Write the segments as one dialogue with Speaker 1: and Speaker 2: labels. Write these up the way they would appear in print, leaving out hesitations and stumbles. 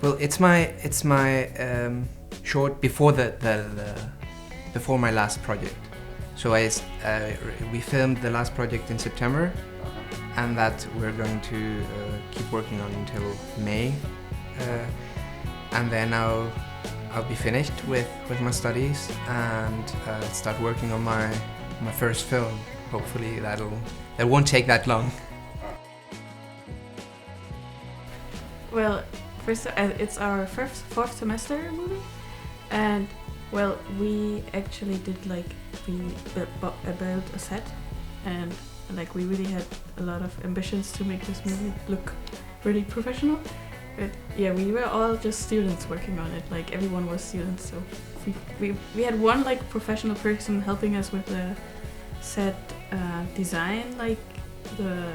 Speaker 1: Well, it's my short before before my last project. So we filmed the last project in September, and that we're going to keep working on until May, and then I'll be finished with my studies and start working on my first film. Hopefully that won't take that long.
Speaker 2: Well, first, it's our fourth semester movie, and well, we actually did we built a set, and we really had a lot of ambitions to make this movie look really professional. But yeah, we were all just students working on it. Everyone was students, so we had one professional person helping us with the set design, the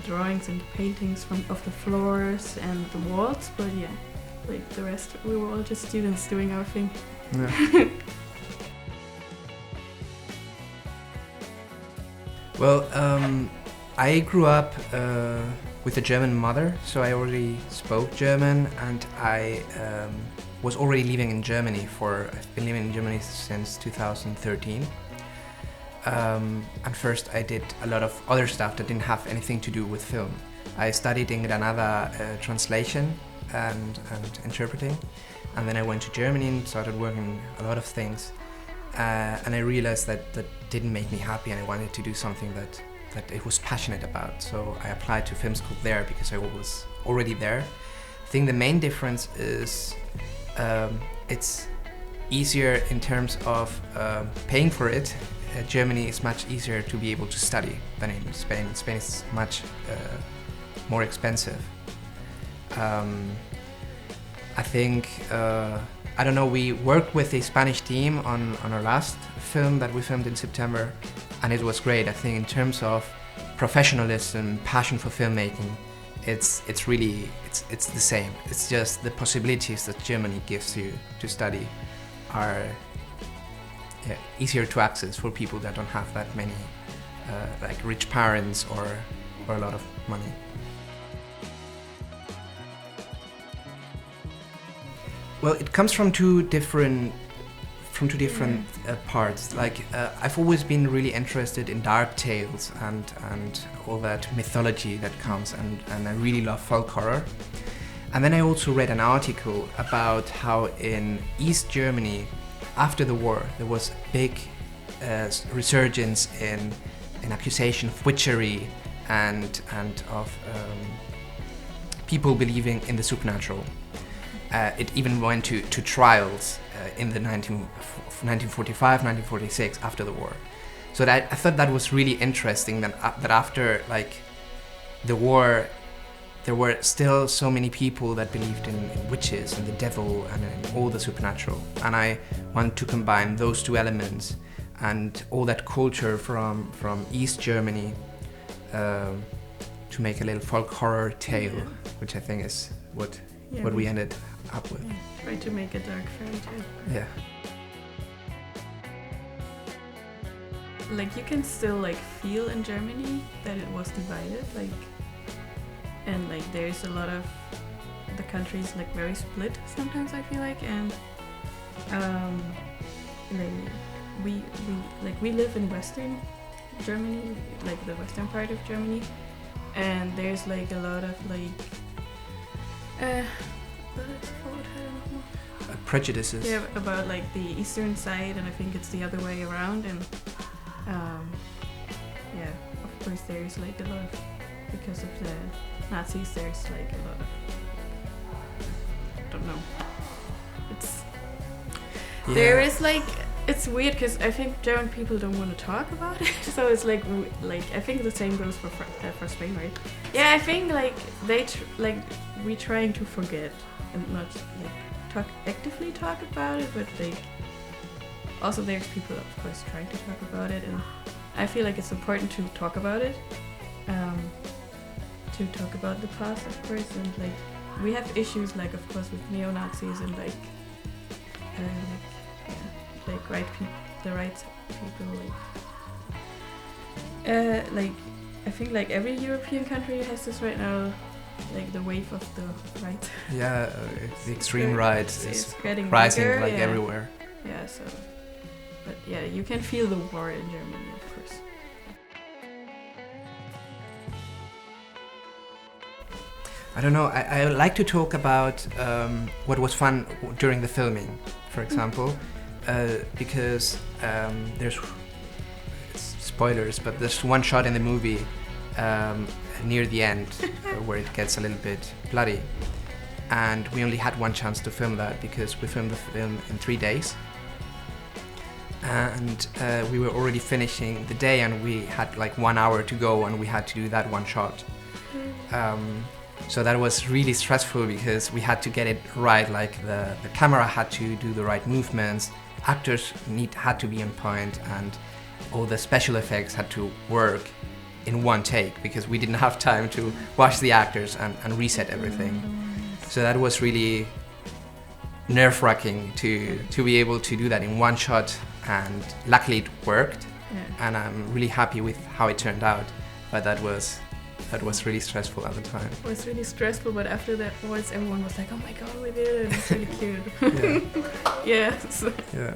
Speaker 2: drawings and the paintings of the floors and the walls, but yeah, the rest we were all just students doing our thing.
Speaker 1: Yeah. Well, I grew up with a German mother, so I already spoke German, and I was already living in Germany I've been living in Germany since 2013. And first I did a lot of other stuff that didn't have anything to do with film. I studied in Granada translation and interpreting, and then I went to Germany and started working a lot of things, and I realized that didn't make me happy, and I wanted to do something that I was passionate about. So I applied to film school there because I was already there. I think the main difference is it's easier in terms of paying for it. Germany is much easier to be able to study than in Spain. Spain is much more expensive. I think, I don't know, we worked with a Spanish team on our last film that we filmed in September, and it was great. I think in terms of professionalism, passion for filmmaking, it's the same. It's just the possibilities that Germany gives you to study are easier to access for people that don't have that many rich parents or a lot of money. Well, it comes from two different parts. I've always been really interested in dark tales and all that mythology that comes, and I really love folk horror. And then I also read an article about how in East Germany, after the war, there was a big resurgence in accusation of witchery and of people believing in the supernatural. It even went to trials in the 1945, 1946, after the war. So I thought that was really interesting, that after the war, there were still so many people that believed in witches and the devil and in all the supernatural. And I want to combine those two elements and all that culture from East Germany to make a little folk horror tale, which I think is what we ended up with.
Speaker 2: Yeah, try to make a dark fairy tale.
Speaker 1: Yeah.
Speaker 2: You can still feel in Germany that it was divided, and there's a lot of the countries very split sometimes, I feel and we live in Western Germany, the western part of Germany, and there's a lot of what it's called, I don't know.
Speaker 1: Prejudices.
Speaker 2: Yeah, about the eastern side, and I think it's the other way around, and yeah, of course there's a lot of, because of the Nazis, there's a lot of, I don't know, there is it's weird because I think German people don't want to talk about it, so it's I think the same goes for Spain, right? Yeah, I think we trying to forget and not actively talk about it, but also there's people of course trying to talk about it, and I feel it's important to talk about it, to talk about the past, of course, and we have issues of course with neo-Nazis and the right people, I think every European country has this right now, like the wave of the right.
Speaker 1: Yeah, the extreme right
Speaker 2: It's
Speaker 1: is
Speaker 2: getting
Speaker 1: rising
Speaker 2: bigger,
Speaker 1: like
Speaker 2: yeah.
Speaker 1: everywhere.
Speaker 2: Yeah, so, but yeah, you can feel the war in Germany, of course.
Speaker 1: I don't know. I would like to talk about what was fun during the filming, for example, because there's spoilers, but there's one shot in the movie near the end where it gets a little bit bloody, and we only had one chance to film that because we filmed the film in 3 days, and we were already finishing the day, and we had like 1 hour to go, and we had to do that one shot. So that was really stressful because we had to get it right, like the camera had to do the right movements, actors had to be on point, and all the special effects had to work in one take because we didn't have time to watch the actors and reset everything. So that was really nerve-wracking to be able to do that in one shot, and luckily it worked.
Speaker 2: Yeah.
Speaker 1: And I'm really happy with how it turned out, but that was really stressful at the time.
Speaker 2: It was really stressful, but after that voice, everyone was like, "Oh my god, we did it!" It's really cute.
Speaker 1: Yeah.
Speaker 2: Yes.
Speaker 1: Yeah.